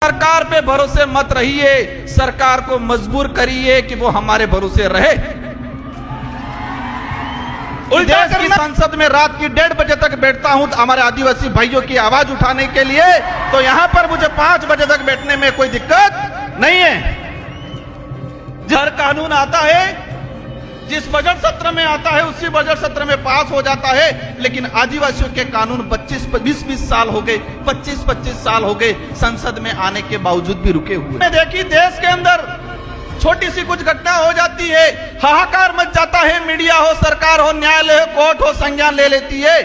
सरकार पे भरोसे मत रहिए, सरकार को मजबूर करिए कि वो हमारे भरोसे रहे। देश की संसद में रात की 1:30 बजे तक बैठता हूं हमारे आदिवासी भाइयों की आवाज उठाने के लिए, तो यहां पर मुझे 5 बजे तक बैठने में कोई दिक्कत नहीं है। हर कानून आता है, जिस बजट सत्र में आता है उसी बजट सत्र में पास हो जाता है, लेकिन आदिवासियों के कानून 20-20 साल हो गए, 25-25 साल हो गए संसद में आने के बावजूद भी रुके हुए। देखिए देश के अंदर छोटी सी कुछ घटना हो जाती है, हाहाकार मच जाता है, मीडिया हो, सरकार हो, न्यायालय हो, कोर्ट हो, संज्ञान ले लेती है।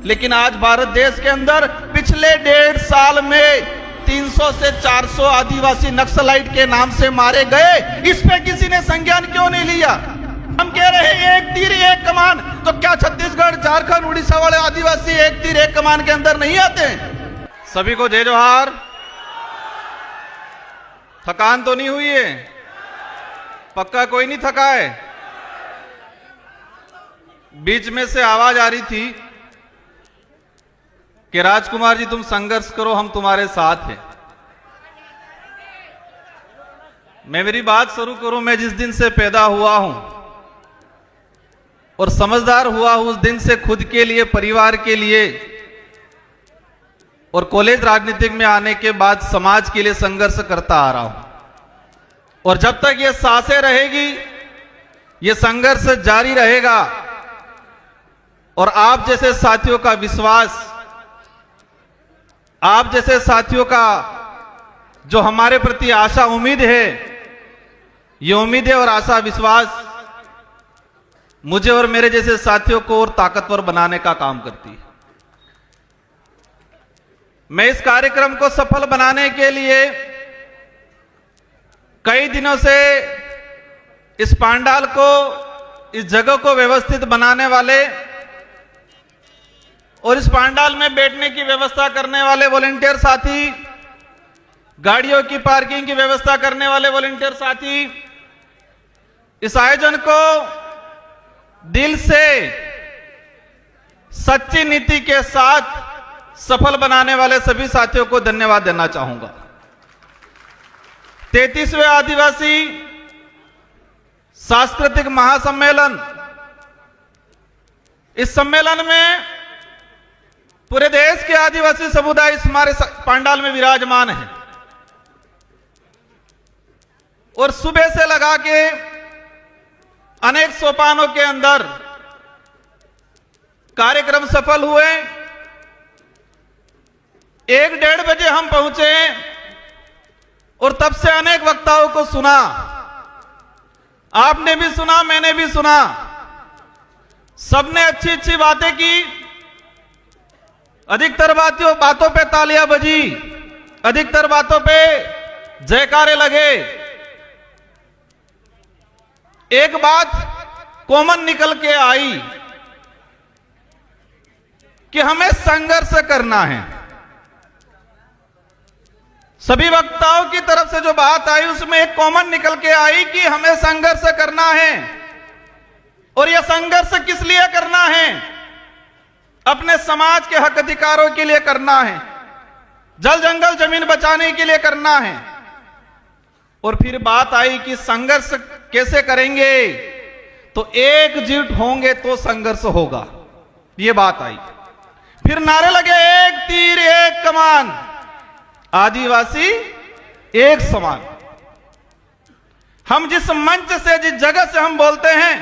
लेकिन आज भारत देश के अंदर पिछले 1.5 साल में 300 से 400 आदिवासी नक्सलाइट के नाम से मारे गए, इस पे किसी ने संज्ञान क्यों नहीं लिया? हम कह रहे हैं एक तीर एक कमान, तो क्या छत्तीसगढ़, झारखंड, उड़ीसा वाले आदिवासी एक तीर एक कमान के अंदर नहीं आते हैं? सभी को जय जोहार। थकान तो नहीं हुई है? पक्का कोई नहीं थका है? बीच में से आवाज आ रही थी कि राजकुमार जी तुम संघर्ष करो, हम तुम्हारे साथ हैं। मैं मेरी बात शुरू करूं, मैं जिस दिन से पैदा हुआ हूं और समझदार हुआ हूं, उस दिन से खुद के लिए, परिवार के लिए और कॉलेज राजनीतिक में आने के बाद समाज के लिए संघर्ष करता आ रहा हूं। और जब तक ये सांसें रहेगी, ये संघर्ष जारी रहेगा। और आप जैसे साथियों का विश्वास, आप जैसे साथियों का जो हमारे प्रति आशा उम्मीद है, ये उम्मीदें और आशा विश्वास मुझे और मेरे जैसे साथियों को और ताकतवर बनाने का काम करती है। मैं इस कार्यक्रम को सफल बनाने के लिए कई दिनों से इस पांडाल को, इस जगह को व्यवस्थित बनाने वाले और इस पांडाल में बैठने की व्यवस्था करने वाले वॉलंटियर साथी, गाड़ियों की पार्किंग की व्यवस्था करने वाले वॉलंटियर साथी, इस आयोजन को दिल से, सच्ची नीति के साथ सफल बनाने वाले सभी साथियों को धन्यवाद देना चाहूंगा। 33वें आदिवासी सांस्कृतिक महासम्मेलन, इस सम्मेलन में पूरे देश के आदिवासी समुदाय इस हमारे पांडाल में विराजमान है और सुबह से लगा के अनेक सोपानों के अंदर कार्यक्रम सफल हुए। 1-1:30 बजे हम पहुंचे और तब से अनेक वक्ताओं को सुना। आपने भी सुना, मैंने भी सुना। सबने अच्छी अच्छी बातें की, अधिकतर बातों पे तालियां बजी, अधिकतर बातों पे जयकारे लगे। एक बात कॉमन निकल के आई कि हमें संघर्ष करना है। सभी वक्ताओं की तरफ से जो बात आई उसमें एक कॉमन निकल के आई कि हमें संघर्ष करना है। और यह संघर्ष किस लिए करना है? अपने समाज के हक अधिकारों के लिए करना है, जल जंगल जमीन बचाने के लिए करना है। और फिर बात आई कि संघर्ष कैसे करेंगे? तो एकजुट होंगे तो संघर्ष होगा, ये बात आई। फिर नारे लगे, एक तीर एक कमान, आदिवासी एक समान। हम जिस मंच से, जिस जगह से हम बोलते हैं,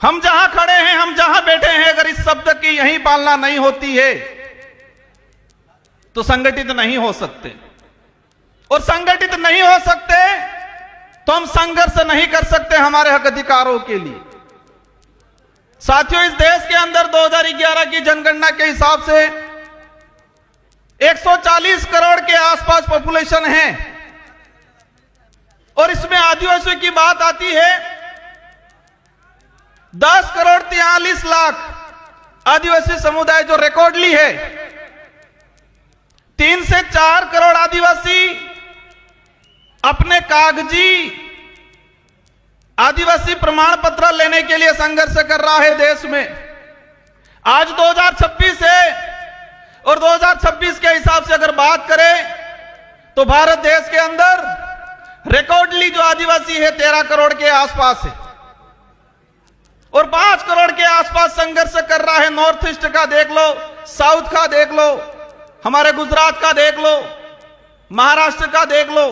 हम जहां खड़े हैं, हम जहां बैठे हैं, अगर इस शब्द की यही पालना नहीं होती है तो संगठित नहीं हो सकते। और संगठित नहीं हो सकते तो हम संघर्ष नहीं कर सकते हमारे हक अधिकारों के लिए। साथियों, इस देश के अंदर 2011 की जनगणना के हिसाब से 140 करोड़ के आसपास पॉपुलेशन है और इसमें आदिवासियों की बात आती है। 10 करोड़ 43 लाख आदिवासी समुदाय जो रिकॉर्डली है। 3 से 4 करोड़ आदिवासी अपने कागजी आदिवासी प्रमाण पत्र लेने के लिए संघर्ष कर रहा है देश में। आज 2026 है, और 2026 के हिसाब से अगर बात करें तो भारत देश के अंदर रिकॉर्डली जो आदिवासी है 13 करोड़ के आसपास है और 5 करोड़ के आसपास संघर्ष कर रहा है। नॉर्थ ईस्ट का देख लो, साउथ का देख लो, हमारे गुजरात का देख लो, महाराष्ट्र का देख लो।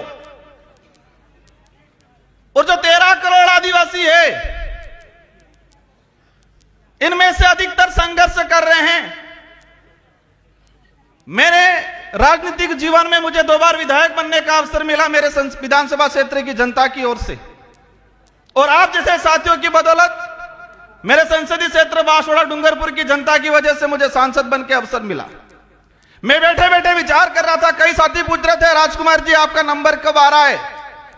और जो 13 करोड़ आदिवासी है इनमें से अधिकतर संघर्ष कर रहे हैं। मेरे राजनीतिक जीवन में मुझे 2 बार विधायक बनने का अवसर मिला मेरे विधानसभा क्षेत्र की जनता की ओर से, और आप जैसे साथियों की बदौलत मेरे संसदीय क्षेत्र बांसवाड़ा डूंगरपुर की जनता की वजह से मुझे सांसद बन के अवसर मिला। मैं बैठे बैठे विचार कर रहा था, कई साथी पूछ रहे थे राजकुमार जी आपका नंबर कब आ रहा है।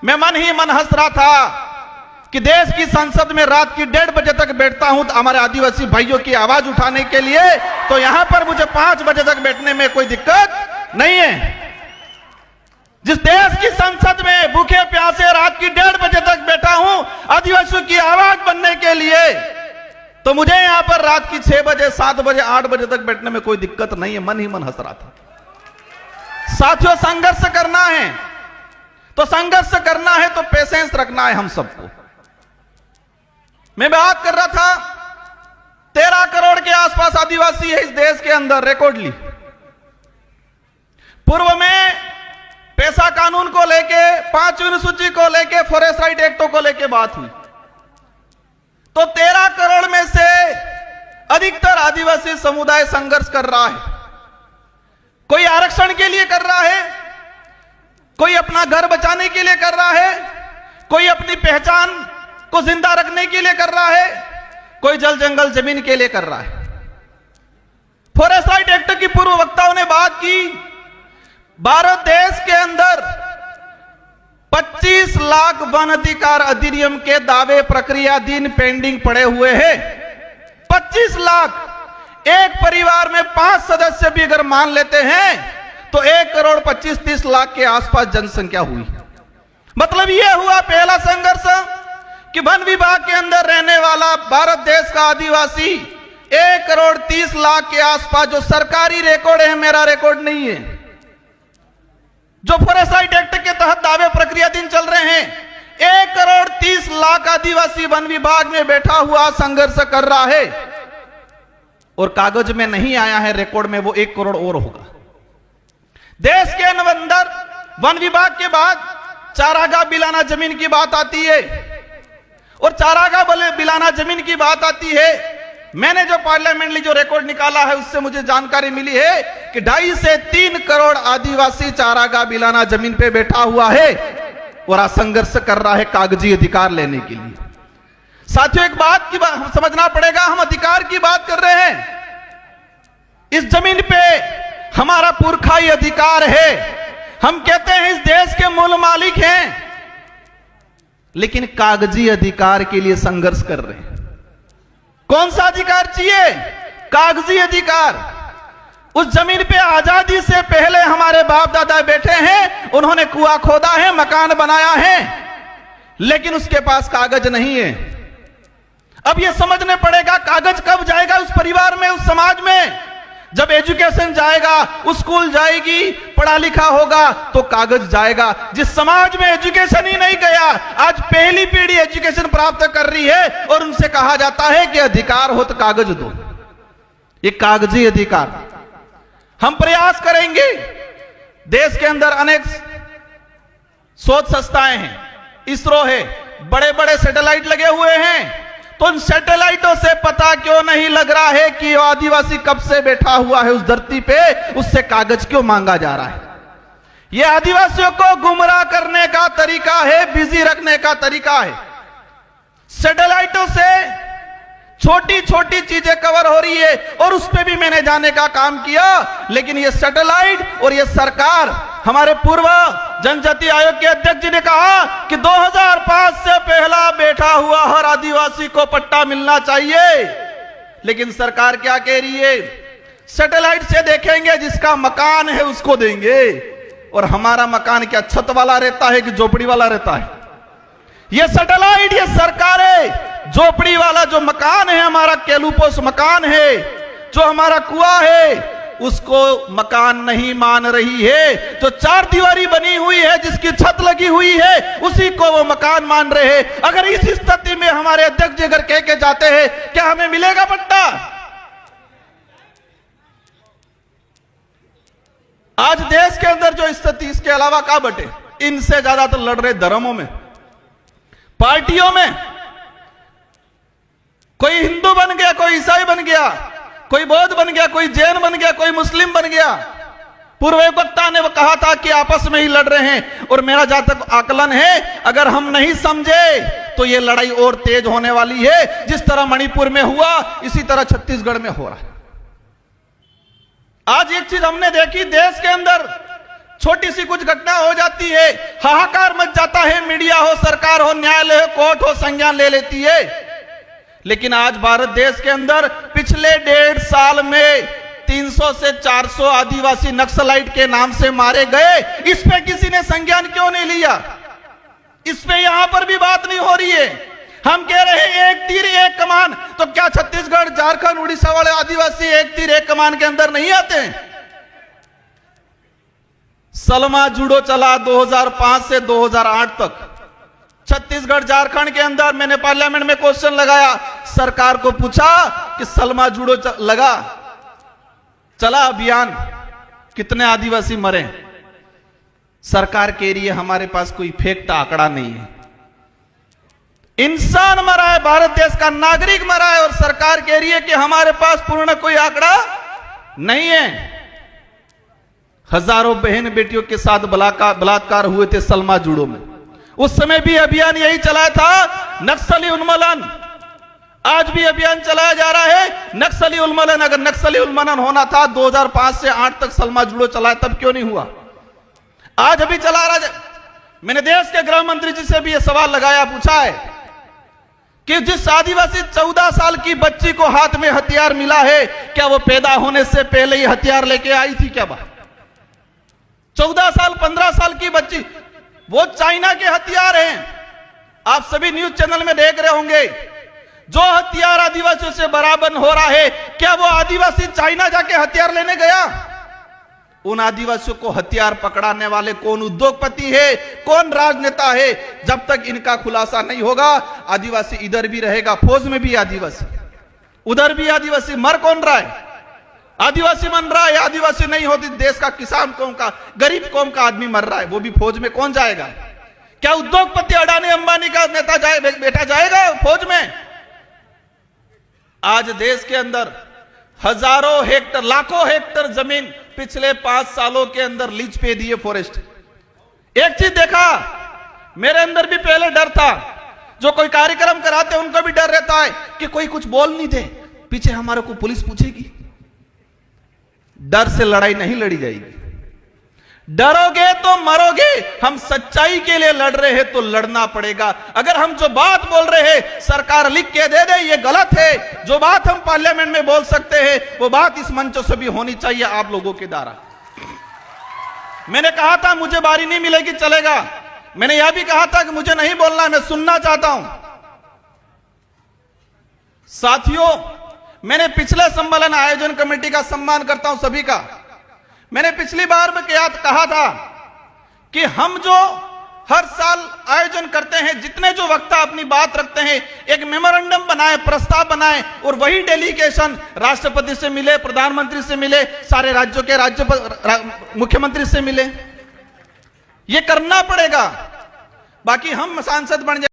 मैं मन ही मन हंस रहा था कि देश की संसद में रात की 1:30 बजे तक बैठता हूं हमारे आदिवासी भाइयों की आवाज उठाने के लिए, तो यहां पर मुझे 5 बजे तक बैठने में कोई दिक्कत नहीं है। जिस देश की संसद में भूखे प्यासे रात की 1:30 बजे तक बैठा हूं आदिवासियों की आवाज बनने के लिए, तो मुझे यहां पर रात की 6 बजे 7 बजे 8 बजे तक बैठने में कोई दिक्कत नहीं है। मन ही मन हंस रहा था। साथियों, संघर्ष करना है तो संघर्ष करना है तो पेशेंस रखना है हम सबको। मैं बात कर रहा था 13 करोड़ के आसपास आदिवासी है इस देश के अंदर रिकॉर्डली। पूर्व में पैसा कानून को लेके, 5वीं अनुसूची को लेके, फॉरेस्ट राइट एक्टों को लेके बात हुई, तो 13 करोड़ में से अधिकतर आदिवासी समुदाय संघर्ष कर रहा है। कोई आरक्षण के लिए कर रहा है, कोई अपना घर बचाने के लिए कर रहा है, कोई अपनी पहचान को जिंदा रखने के लिए कर रहा है, कोई जल जंगल जमीन के लिए कर रहा है। फॉरेस्ट राइट एक्ट की पूर्व वक्ताओं ने बात की, भारत देश के अंदर 25 लाख वन अधिकार अधिनियम के दावे प्रक्रियाधीन पेंडिंग पड़े हुए हैं। 25 लाख। एक परिवार में 5 सदस्य भी अगर मान लेते हैं तो 1,25,30 लाख के आसपास जनसंख्या हुई। मतलब यह हुआ पहला संघर्ष कि वन विभाग के अंदर रहने वाला भारत देश का आदिवासी 1,30 लाख के आसपास, जो सरकारी रिकॉर्ड है, मेरा रिकॉर्ड नहीं है, जो फॉरेस्ट राइट एक्ट के तहत दावे प्रक्रियाधीन चल रहे हैं, 1,30 लाख आदिवासी वन विभाग में बैठा हुआ संघर्ष कर रहा है और कागज में नहीं आया है रिकॉर्ड में, वो 1 करोड़ और होगा। देश के अंदर वन विभाग के बाद चारागाह बिलाना जमीन की बात आती है, और चारागाह बिलाना जमीन की बात आती है। मैंने जो पार्लियामेंटली जो रिकॉर्ड निकाला है उससे मुझे जानकारी मिली है कि 2.5 से 3 करोड़ आदिवासी चारागाह बिलाना जमीन पे बैठा हुआ है और संघर्ष कर रहा है कागजी अधिकार लेने के लिए। साथियों, एक बात की समझना पड़ेगा, हम अधिकार की बात कर रहे हैं। इस जमीन पे हमारा पुरखाई अधिकार है, हम कहते हैं इस देश के मूल मालिक हैं, लेकिन कागजी अधिकार के लिए संघर्ष कर रहे हैं। कौन सा अधिकार चाहिए? कागजी अधिकार। उस जमीन पे आजादी से पहले हमारे बाप दादा बैठे हैं, उन्होंने कुआं खोदा है, मकान बनाया है, लेकिन उसके पास कागज नहीं है। अब यह समझने पड़ेगा कागज कब जाएगा उस परिवार में, उस समाज में। जब एजुकेशन जाएगा, स्कूल जाएगी, पढ़ा लिखा होगा तो कागज जाएगा। जिस समाज में एजुकेशन ही नहीं गया, आज पहली पीढ़ी एजुकेशन प्राप्त कर रही है और उनसे कहा जाता है कि अधिकार हो तो कागज दो। ये कागजी अधिकार। हम प्रयास करेंगे। देश के अंदर अनेक शोध संस्थाएं हैं, इसरो है, बड़े बड़े सैटेलाइट लगे हुए हैं, तो उन सैटेलाइटों से पता क्यों नहीं लग रहा है कि आदिवासी कब से बैठा हुआ है उस धरती पे, उससे कागज क्यों मांगा जा रहा है? यह आदिवासियों को गुमराह करने का तरीका है, बिजी रखने का तरीका है। सैटेलाइटों से छोटी छोटी चीजें कवर हो रही है और उस पर भी मैंने जाने का काम किया, लेकिन ये सैटेलाइट और ये सरकार, हमारे पूर्व जनजाति आयोग के अध्यक्ष जी ने कहा कि 2005 से पहला बैठा हुआ हर आदिवासी को पट्टा मिलना चाहिए, लेकिन सरकार क्या कह रही है? सैटेलाइट से देखेंगे, जिसका मकान है उसको देंगे। और हमारा मकान क्या छत वाला रहता है कि झोपड़ी वाला रहता है? ये सैटेलाइट, ये सरकारें झोपड़ी वाला जो मकान है, हमारा केलूपोस मकान है, जो हमारा कुआं है, उसको मकान नहीं मान रही है। जो चार दीवारी बनी हुई है, जिसकी छत लगी हुई है, उसी को वो मकान मान रहे हैं। अगर इस स्थिति में हमारे अध्यक्ष जी अगर कह के जाते हैं क्या हमें मिलेगा पट्टा? आज देश के अंदर जो स्थिति, इसके अलावा क्या बटे? इनसे ज्यादा तो लड़ रहे धर्मों में, पार्टियों में। कोई हिंदू बन गया, कोई ईसाई बन गया, कोई बौद्ध बन गया, कोई जैन बन गया, कोई मुस्लिम बन गया। पूर्व वक्ता ने कहा था कि आपस में ही लड़ रहे हैं, और मेरा जहां तक आकलन है, अगर हम नहीं समझे तो यह लड़ाई और तेज होने वाली है। जिस तरह मणिपुर में हुआ, इसी तरह छत्तीसगढ़ में हो रहा है। आज एक चीज हमने देखी, देश के अंदर छोटी सी कुछ घटना हो जाती है, हाहाकार मच जाता है, मीडिया हो, सरकार हो, न्यायालय हो, कोर्ट हो, संज्ञान ले लेती है। लेकिन आज भारत देश के अंदर पिछले 1.5 साल में 300 से 400 आदिवासी नक्सलाइट के नाम से मारे गए। इस पे किसी ने संज्ञान क्यों नहीं लिया? इस पे यहां पर भी बात नहीं हो रही है। हम कह रहे हैं एक तीर एक कमान, तो क्या छत्तीसगढ़, झारखंड, उड़ीसा वाले आदिवासी एक तीर एक कमान के अंदर नहीं आते हैं? सलमा जुडो चला 2005 से 2008 तक छत्तीसगढ़, झारखंड के अंदर। मैंने पार्लियामेंट में क्वेश्चन लगाया, सरकार को पूछा कि सलमा जुडो चला अभियान, कितने आदिवासी मरे? सरकार कह रही है हमारे पास कोई फेक आंकड़ा नहीं है। इंसान मरा है, भारत देश का नागरिक मरा है, और सरकार कह रही है कि हमारे पास पूर्ण कोई आंकड़ा नहीं है। हजारों बहन बेटियों के साथ बलात्कार हुए थे सलमा जुडो में। उस समय भी अभियान यही चलाया था, नक्सली उन्मूलन। आज भी अभियान चलाया जा रहा है, नक्सली उन्मूलन। अगर नक्सली उन्मूलन होना था 2005 से 8 तक सलमा जुडो चलाया, तब क्यों नहीं हुआ? आज अभी चला रहा। मैंने देश के गृह मंत्री जी से भी यह सवाल लगाया, पूछा है कि जिस आदिवासी 14 साल की बच्ची को हाथ में हथियार मिला है, क्या वो पैदा होने से पहले ही हथियार लेके आई थी क्या? 14 साल, 15 साल की बच्ची, वो चाइना के हथियार हैं। आप सभी न्यूज चैनल में देख रहे होंगे, जो हथियार आदिवासियों से बराबर हो रहा है, क्या वो आदिवासी चाइना जाके हथियार लेने गया? उन आदिवासियों को हथियार पकड़ाने वाले कौन उद्योगपति है, कौन राजनेता है? जब तक इनका खुलासा नहीं होगा, आदिवासी इधर भी रहेगा, फौज में भी आदिवासी, उधर भी आदिवासी। मर कौन रहा है? आदिवासी मर रहा है। आदिवासी नहीं होती, देश का किसान कौम का, गरीब कौम का आदमी मर रहा है, वो भी फौज में कौन जाएगा? क्या उद्योगपति अडानी अंबानी का नेता बेटा जाएगा फौज में? आज देश के अंदर हजारों हेक्टर, लाखों हेक्टर जमीन पिछले 5 सालों के अंदर लीज पे दिए फॉरेस्ट। एक चीज देखा, मेरे अंदर भी पहले डर था, जो कोई कार्यक्रम कराते उनको भी डर रहता है कि कोई कुछ बोल नहीं दे, पीछे हमारे को पुलिस पूछेगी। डर से लड़ाई नहीं लड़ी जाएगी। डरोगे तो मरोगे। हम सच्चाई के लिए लड़ रहे हैं तो लड़ना पड़ेगा। अगर हम जो बात बोल रहे हैं सरकार लिख के दे दे ये गलत है, जो बात हम पार्लियामेंट में बोल सकते हैं वो बात इस मंचों से भी होनी चाहिए आप लोगों के द्वारा। मैंने कहा था मुझे बारी नहीं मिलेगी चलेगा, मैंने यह भी कहा था कि मुझे नहीं बोलना, मैं सुनना चाहता हूं। साथियों, मैंने पिछले सम्मेलन आयोजन कमेटी का सम्मान करता हूं सभी का। मैंने पिछली बार में कहा था कि हम जो हर साल आयोजन करते हैं, जितने जो वक्ता अपनी बात रखते हैं, एक मेमोरेंडम बनाए, प्रस्ताव बनाए और वही डेलीगेशन राष्ट्रपति से मिले, प्रधानमंत्री से मिले, सारे राज्यों के मुख्यमंत्री से मिले। ये करना पड़ेगा। बाकी हम सांसद बन जाए